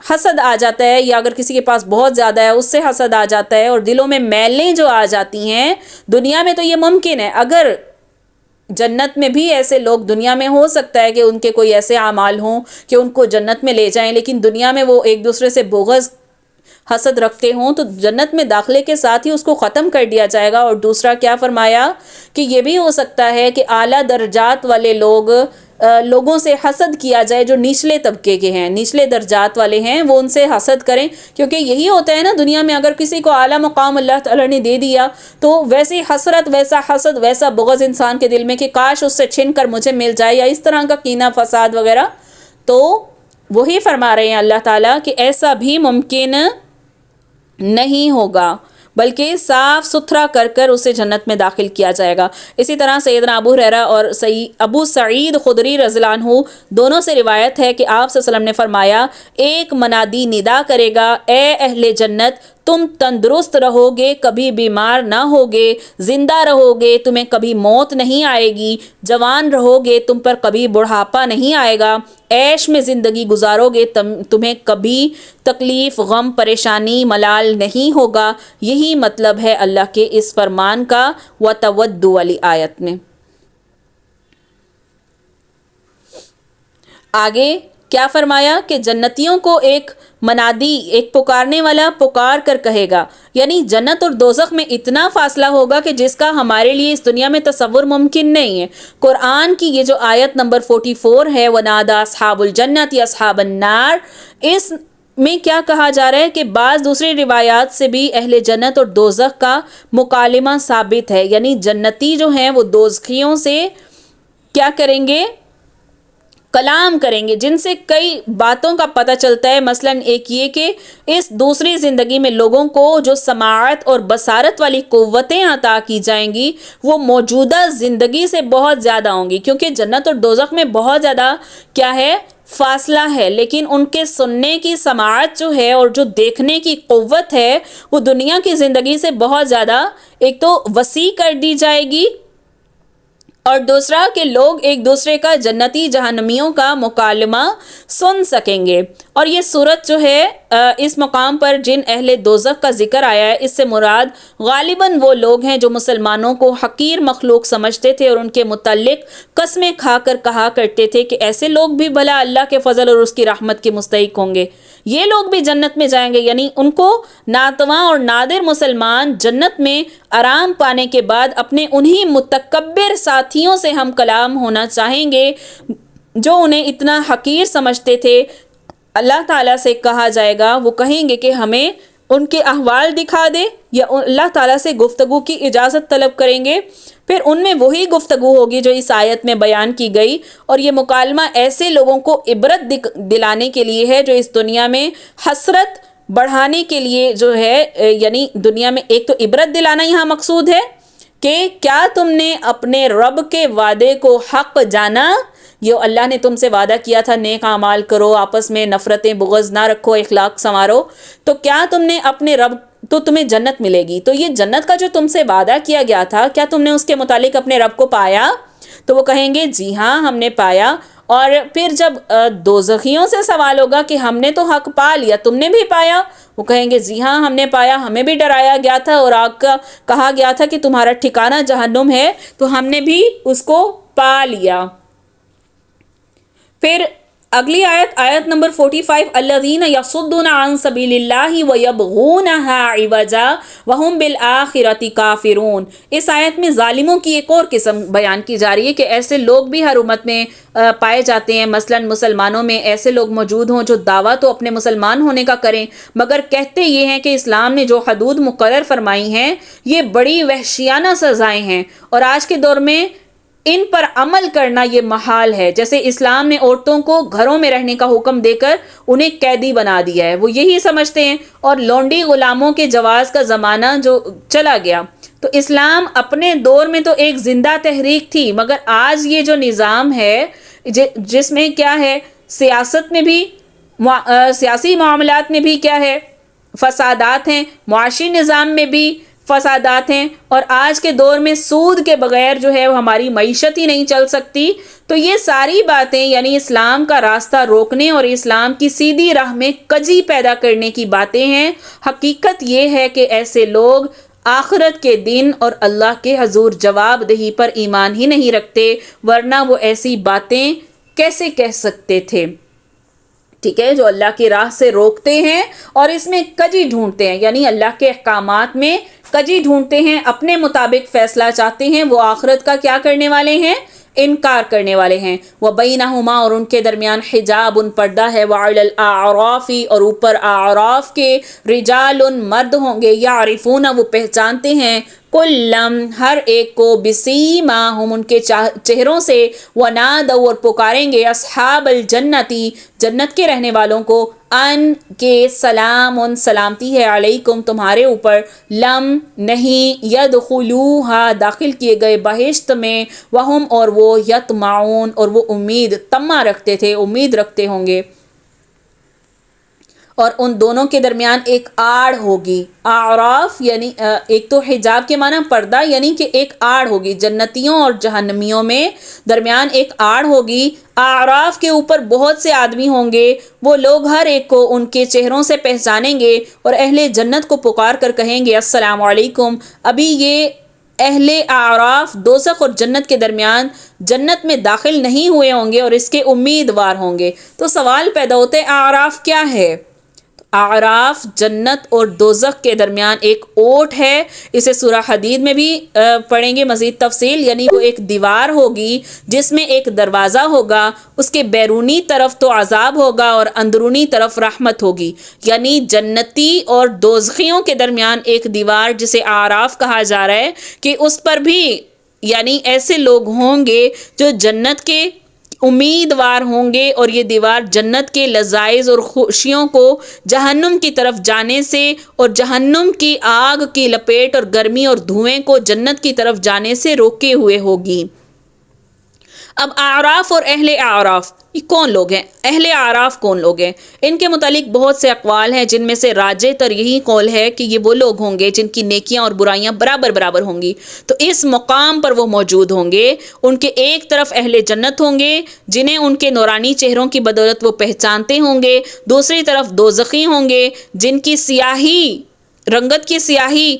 حسد آ جاتا ہے، یا اگر کسی کے پاس بہت زیادہ ہے اس سے حسد آ جاتا ہے، اور دلوں میں میلیں جو آ جاتی ہیں، دنیا میں تو یہ ممکن ہے، اگر جنت میں بھی ایسے لوگ دنیا میں ہو سکتا ہے کہ ان کے کوئی ایسے اعمال ہوں کہ ان کو جنت میں لے جائیں، لیکن دنیا میں وہ ایک دوسرے سے بغض حسد رکھتے ہوں تو جنت میں داخلے کے ساتھ ہی اس کو ختم کر دیا جائے گا۔ اور دوسرا کیا فرمایا کہ یہ بھی ہو سکتا ہے کہ اعلیٰ درجات والے لوگوں سے حسد کیا جائے، جو نچلے طبقے کے ہیں، نچلے درجات والے ہیں، وہ ان سے حسد کریں، کیونکہ یہی ہوتا ہے نا دنیا میں، اگر کسی کو اعلیٰ مقام اللہ تعالیٰ نے دے دیا تو ویسی حسرت، ویسا حسد، ویسا بغض انسان کے دل میں کہ کاش اس سے چھن کر مجھے مل جائے، یا اس طرح کا کینہ فساد وغیرہ۔ تو وہی فرما رہے ہیں اللہ تعالیٰ کہ ایسا بھی ممکن نہیں ہوگا، بلکہ صاف ستھرا کر اسے جنت میں داخل کیا جائے گا۔ اسی طرح سیدنا ابو ہریرہ اور ابو سعید خدری رضی اللہ عنہ دونوں سے روایت ہے کہ آپ صلی اللہ علیہ وسلم نے فرمایا، ایک منادی ندا کرے گا، اے اہل جنت، تم تندرست رہو گے، کبھی بیمار نہ ہوگے، زندہ رہو گے، تمہیں کبھی موت نہیں آئے گی، جوان رہو گے، تم پر کبھی بڑھاپا نہیں آئے گا، عیش میں زندگی گزارو گے، تمہیں کبھی تکلیف، غم، پریشانی، ملال نہیں ہوگا۔ یہی مطلب ہے اللہ کے اس فرمان کا وَتَوَدُّ والی آیت میں۔ آگے کیا فرمایا کہ جنتیوں کو ایک منادی، ایک پکارنے والا پکار کر کہے گا، یعنی جنت اور دوزخ میں اتنا فاصلہ ہوگا کہ جس کا ہمارے لیے اس دنیا میں تصور ممکن نہیں ہے۔ قرآن کی یہ جو آیت نمبر 44 ہے، وَنَادَى أَصْحَابُ الْجَنَّةِ أَصْحَابَ النَّارِ، اس میں کیا کہا جا رہا ہے کہ بعض دوسری روایات سے بھی اہل جنت اور دوزخ کا مکالمہ ثابت ہے، یعنی جنتی جو ہیں وہ دوزخیوں سے کیا کریں گے؟ کلام کریں گے، جن سے کئی باتوں کا پتہ چلتا ہے۔ مثلا ایک یہ کہ اس دوسری زندگی میں لوگوں کو جو سماعت اور بصارت والی قوتیں عطا کی جائیں گی وہ موجودہ زندگی سے بہت زیادہ ہوں گی، کیونکہ جنت اور دوزخ میں بہت زیادہ کیا ہے؟ فاصلہ ہے، لیکن ان کے سننے کی سماعت جو ہے اور جو دیکھنے کی قوت ہے وہ دنیا کی زندگی سے بہت زیادہ ایک تو وسیع کر دی جائے گی، اور دوسرا کہ لوگ ایک دوسرے کا، جنتی جہنمیوں کا مکالمہ سن سکیں گے۔ اور یہ صورت جو ہے اس مقام پر جن اہل دوزخ کا ذکر آیا ہے، اس سے مراد غالباً وہ لوگ ہیں جو مسلمانوں کو حقیر مخلوق سمجھتے تھے اور ان کے متعلق قسمیں کھا کر کہا کرتے تھے کہ ایسے لوگ بھی بھلا اللہ کے فضل اور اس کی رحمت کے مستحق ہوں گے، یہ لوگ بھی جنت میں جائیں گے۔ یعنی ان کو ناتواں اور نادر مسلمان جنت میں آرام پانے کے بعد اپنے انہی متکبر ساتھیوں سے ہم کلام ہونا چاہیں گے جو انہیں اتنا حقیر سمجھتے تھے۔ اللہ تعالیٰ سے کہا جائے گا، وہ کہیں گے کہ ہمیں ان کے احوال دکھا دے، یا اللہ تعالیٰ سے گفتگو کی اجازت طلب کریں گے، پھر ان میں وہی گفتگو ہوگی جو اس آیت میں بیان کی گئی۔ اور یہ مکالمہ ایسے لوگوں کو عبرت دلانے کے لیے ہے جو اس دنیا میں حسرت بڑھانے کے لیے جو ہے، یعنی دنیا میں ایک تو عبرت دلانا یہاں مقصود ہے کہ کیا تم نے اپنے رب کے وعدے کو حق جانا؟ یہ اللہ نے تم سے وعدہ کیا تھا نیک اعمال کرو، آپس میں نفرتیں بغض نہ رکھو، اخلاق سنوارو، تو کیا تم نے اپنے رب، تو تمہیں جنت ملے گی، تو یہ جنت کا جو تم سے وعدہ کیا گیا تھا کیا تم نے اس کے متعلق اپنے رب کو پایا؟ تو وہ کہیں گے جی ہاں ہم نے پایا۔ اور پھر جب دوزخیوں سے سوال ہوگا کہ ہم نے تو حق پا لیا، تم نے بھی پایا؟ وہ کہیں گے جی ہاں ہم نے پایا، ہمیں بھی ڈرایا گیا تھا اور آگ کا کہا گیا تھا کہ تمہارا ٹھکانہ جہنم ہے، تو ہم نے بھی اس کو پا لیا۔ پھر اگلی آیت نمبر 45، الذین یصدون عن سبیل اللہ ویبغونها عوجا وہم بالآخرۃ کافرون۔ اس آیت میں ظالموں کی ایک اور قسم بیان کی جا رہی ہے کہ ایسے لوگ بھی ہر امت میں پائے جاتے ہیں۔ مثلا مسلمانوں میں ایسے لوگ موجود ہوں جو دعویٰ تو اپنے مسلمان ہونے کا کریں، مگر کہتے یہ ہیں کہ اسلام نے جو حدود مقرر فرمائی ہیں یہ بڑی وحشیانہ سزائیں ہیں، اور آج کے دور میں ان پر عمل کرنا یہ محال ہے۔ جیسے اسلام نے عورتوں کو گھروں میں رہنے کا حکم دے کر انہیں قیدی بنا دیا ہے، وہ یہی سمجھتے ہیں، اور لونڈی غلاموں کے جواز کا زمانہ جو چلا گیا۔ تو اسلام اپنے دور میں تو ایک زندہ تحریک تھی، مگر آج یہ جو نظام ہے جس میں کیا ہے، سیاست میں بھی، سیاسی معاملات میں بھی کیا ہے، فسادات ہیں، معاشی نظام میں بھی فسادات ہیں، اور آج کے دور میں سود کے بغیر جو ہے وہ ہماری معیشت ہی نہیں چل سکتی. تو یہ ساری باتیں یعنی اسلام کا راستہ روکنے اور اسلام کی سیدھی راہ میں کجی پیدا کرنے کی باتیں ہیں. حقیقت یہ ہے کہ ایسے لوگ آخرت کے دن اور اللہ کے حضور جواب دہی پر ایمان ہی نہیں رکھتے، ورنہ وہ ایسی باتیں کیسے کہہ سکتے تھے. ٹھیک ہے، جو اللہ کی راہ سے روکتے ہیں اور اس میں کجی ڈھونڈتے ہیں، یعنی اللہ کے احکامات میں کجی ڈھونڈتے ہیں، اپنے مطابق فیصلہ چاہتے ہیں، وہ آخرت کا کیا کرنے والے ہیں؟ انکار کرنے والے ہیں. وَبَيْنَهُمَا، اور ان کے درمیان حجاب پردہ ہے. وَعَلَى الْأَعْرَافِ، اور اوپر اعراف کے رجال مرد ہوں گے. يَعْرِفُونَ، وہ پہچانتے ہیں. کلم، ہر ایک کو. بِسِیمَاهُمْ، ان کے چہروں سے. وَنَادَوْا، اور پکاریں گے. اصحاب الجنتی، جنت کے رہنے والوں کو. ان کے سلام، سلامتی ہے. علیکم، تمہارے اوپر. لم، نہیں. یدخلوها، داخل کیے گئے بہشت میں. وہم، اور وہ. یطمعون، اور وہ امید طمع رکھتے تھے، امید رکھتے ہوں گے. اور ان دونوں کے درمیان ایک آڑ ہوگی. اعراف یعنی ایک تو حجاب کے معنی پردہ، یعنی کہ ایک آڑ ہوگی. جنتیوں اور جہنمیوں میں درمیان ایک آڑ ہوگی. اعراف کے اوپر بہت سے آدمی ہوں گے، وہ لوگ ہر ایک کو ان کے چہروں سے پہچانیں گے اور اہل جنت کو پکار کر کہیں گے السلام علیکم. ابھی یہ اہل اعراف دوزخ اور جنت کے درمیان جنت میں داخل نہیں ہوئے ہوں گے اور اس کے امیدوار ہوں گے. تو سوال پیدا ہوتا ہے اعراف کیا ہے؟ اعراف جنت اور دوزخ کے درمیان ایک اوٹ ہے. اسے سورہ حدید میں بھی پڑھیں گے مزید تفصیل. یعنی وہ ایک دیوار ہوگی جس میں ایک دروازہ ہوگا، اس کے بیرونی طرف تو عذاب ہوگا اور اندرونی طرف رحمت ہوگی. یعنی جنتی اور دوزخیوں کے درمیان ایک دیوار جسے اعراف کہا جا رہا ہے کہ اس پر بھی یعنی ایسے لوگ ہوں گے جو جنت کے امیدوار ہوں گے، اور یہ دیوار جنت کے لذائذ اور خوشیوں کو جہنم کی طرف جانے سے اور جہنم کی آگ کی لپیٹ اور گرمی اور دھوئیں کو جنت کی طرف جانے سے روکے ہوئے ہوگی. اب اعراف اور اہل اعراف یہ کون لوگ ہیں؟ اہل اعراف کون لوگ ہیں؟ ان کے متعلق بہت سے اقوال ہیں، جن میں سے راجح تر یہی قول ہے کہ یہ وہ لوگ ہوں گے جن کی نیکیاں اور برائیاں برابر برابر ہوں گی. تو اس مقام پر وہ موجود ہوں گے. ان کے ایک طرف اہل جنت ہوں گے جنہیں ان کے نورانی چہروں کی بدولت وہ پہچانتے ہوں گے. دوسری طرف دوزخی ہوں گے جن کی سیاہی، رنگت کی سیاہی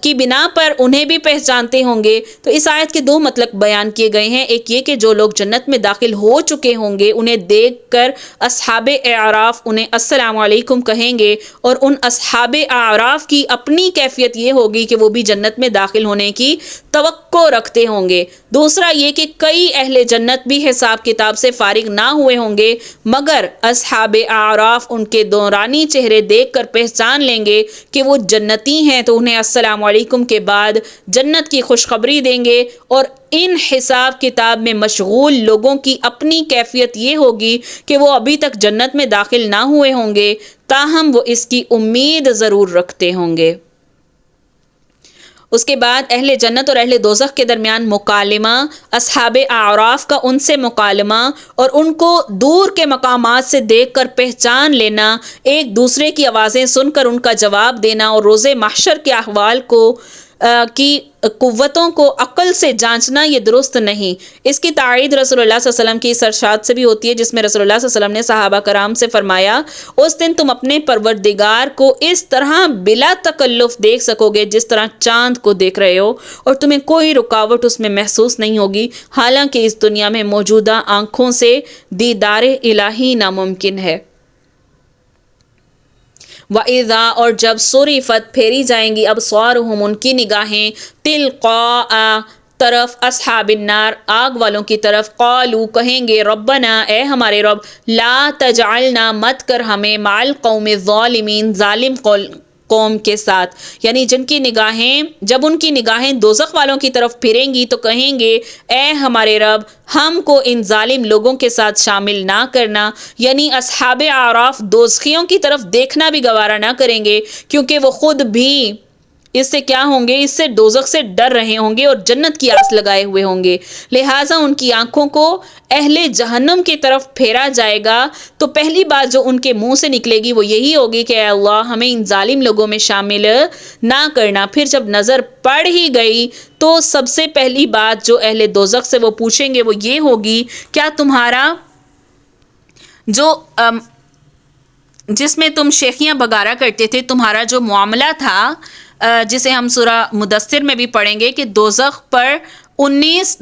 کی بنا پر انہیں بھی پہچانتے ہوں گے. تو اس آیت کے دو مطلب بیان کیے گئے ہیں. ایک یہ کہ جو لوگ جنت میں داخل ہو چکے ہوں گے انہیں دیکھ کر اصحاب اعراف انہیں السلام علیکم کہیں گے، اور ان اصحاب اعراف کی اپنی کیفیت یہ ہوگی کہ وہ بھی جنت میں داخل ہونے کی توقع رکھتے ہوں گے. دوسرا یہ کہ کئی اہل جنت بھی حساب کتاب سے فارغ نہ ہوئے ہوں گے، مگر اصحاب اعراف ان کے دورانی چہرے دیکھ کر پہچان لیں گے کہ وہ جنتی ہیں، تو انہیں السلام علیکم کے بعد جنت کی خوشخبری دیں گے. اور ان حساب کتاب میں مشغول لوگوں کی اپنی کیفیت یہ ہوگی کہ وہ ابھی تک جنت میں داخل نہ ہوئے ہوں گے، تاہم وہ اس کی امید ضرور رکھتے ہوں گے. اس کے بعد اہل جنت اور اہل دوزخ کے درمیان مکالمہ، اصحاب اعراف کا ان سے مکالمہ اور ان کو دور کے مقامات سے دیکھ کر پہچان لینا، ایک دوسرے کی آوازیں سن کر ان کا جواب دینا، اور روز محشر کے احوال کو کی قوتوں کو عقل سے جانچنا یہ درست نہیں. اس کی تائید رسول اللہ صلی اللہ علیہ وسلم کی اس ارشاد سے بھی ہوتی ہے جس میں رسول اللہ صلی اللہ علیہ وسلم نے صحابہ کرام سے فرمایا اس دن تم اپنے پروردگار کو اس طرح بلا تکلف دیکھ سکو گے جس طرح چاند کو دیکھ رہے ہو، اور تمہیں کوئی رکاوٹ اس میں محسوس نہیں ہوگی، حالانکہ اس دنیا میں موجودہ آنکھوں سے دیدار الہی ناممکن ہے. وَإِذَا، اور جب صُرِفَت پھیری جائیں گی أَبْصَارُهُمْ ان کی نگاہیں تلقاء طرف اصحاب النار آگ والوں کی طرف، قالوا کہیں گے ربنا اے ہمارے رب، لا تجعلنا مت کر ہمیں مع القوم الظالمین ظالم قوم کے ساتھ. یعنی جن کی نگاہیں، جب ان کی نگاہیں دوزخ والوں کی طرف پھریں گی تو کہیں گے اے ہمارے رب ہم کو ان ظالم لوگوں کے ساتھ شامل نہ کرنا. یعنی اصحاب اعراف دوزخیوں کی طرف دیکھنا بھی گوارا نہ کریں گے، کیونکہ وہ خود بھی اس سے کیا ہوں گے؟ اس سے دوزخ سے ڈر رہے ہوں گے اور جنت کی آس لگائے ہوئے ہوں گے، لہٰذا ان کی آنکھوں کو اہل جہنم کی طرف پھیرا جائے گا تو پہلی بات جو ان کے منہ سے نکلے گی وہ یہی ہوگی کہ اے اللہ ہمیں ان ظالم لوگوں میں شامل نہ کرنا۔ پھر جب نظر پڑ ہی گئی تو سب سے پہلی بات جو اہل دوزخ سے وہ پوچھیں گے وہ یہ ہوگی، کیا تمہارا جو جس میں تم شیخیاں بگارا کرتے تھے، تمہارا جو معاملہ تھا، جسے ہم سورہ مدثر میں بھی پڑھیں گے کہ دوزخ پر 19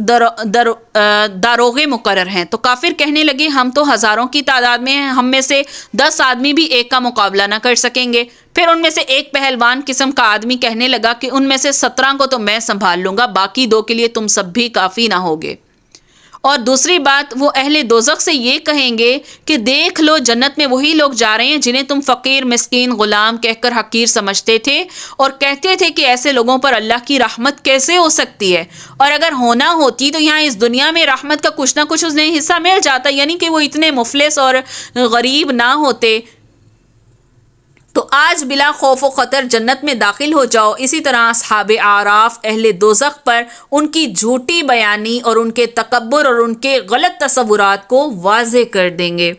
داروغے مقرر ہیں، تو کافر کہنے لگے ہم تو ہزاروں کی تعداد میں ہیں، ہم میں سے 10 آدمی بھی ایک کا مقابلہ نہ کر سکیں گے۔ پھر ان میں سے ایک پہلوان قسم کا آدمی کہنے لگا کہ ان میں سے 17 کو تو میں سنبھال لوں گا، باقی 2 کے لیے تم سب بھی کافی نہ ہوگے۔ اور دوسری بات وہ اہل دوزخ سے یہ کہیں گے کہ دیکھ لو جنت میں وہی لوگ جا رہے ہیں جنہیں تم فقیر، مسکین، غلام کہہ کر حقیر سمجھتے تھے اور کہتے تھے کہ ایسے لوگوں پر اللہ کی رحمت کیسے ہو سکتی ہے، اور اگر ہونا ہوتی تو یہاں اس دنیا میں رحمت کا کچھ نہ کچھ انہیں حصہ مل جاتا، یعنی کہ وہ اتنے مفلس اور غریب نہ ہوتے۔ تو آج بلا خوف و خطر جنت میں داخل ہو جاؤ۔ اسی طرح اصحاب اعراف اہل دوزخ پر ان کی جھوٹی بیانی اور ان کے تکبر اور ان کے غلط تصورات کو واضح کر دیں گے۔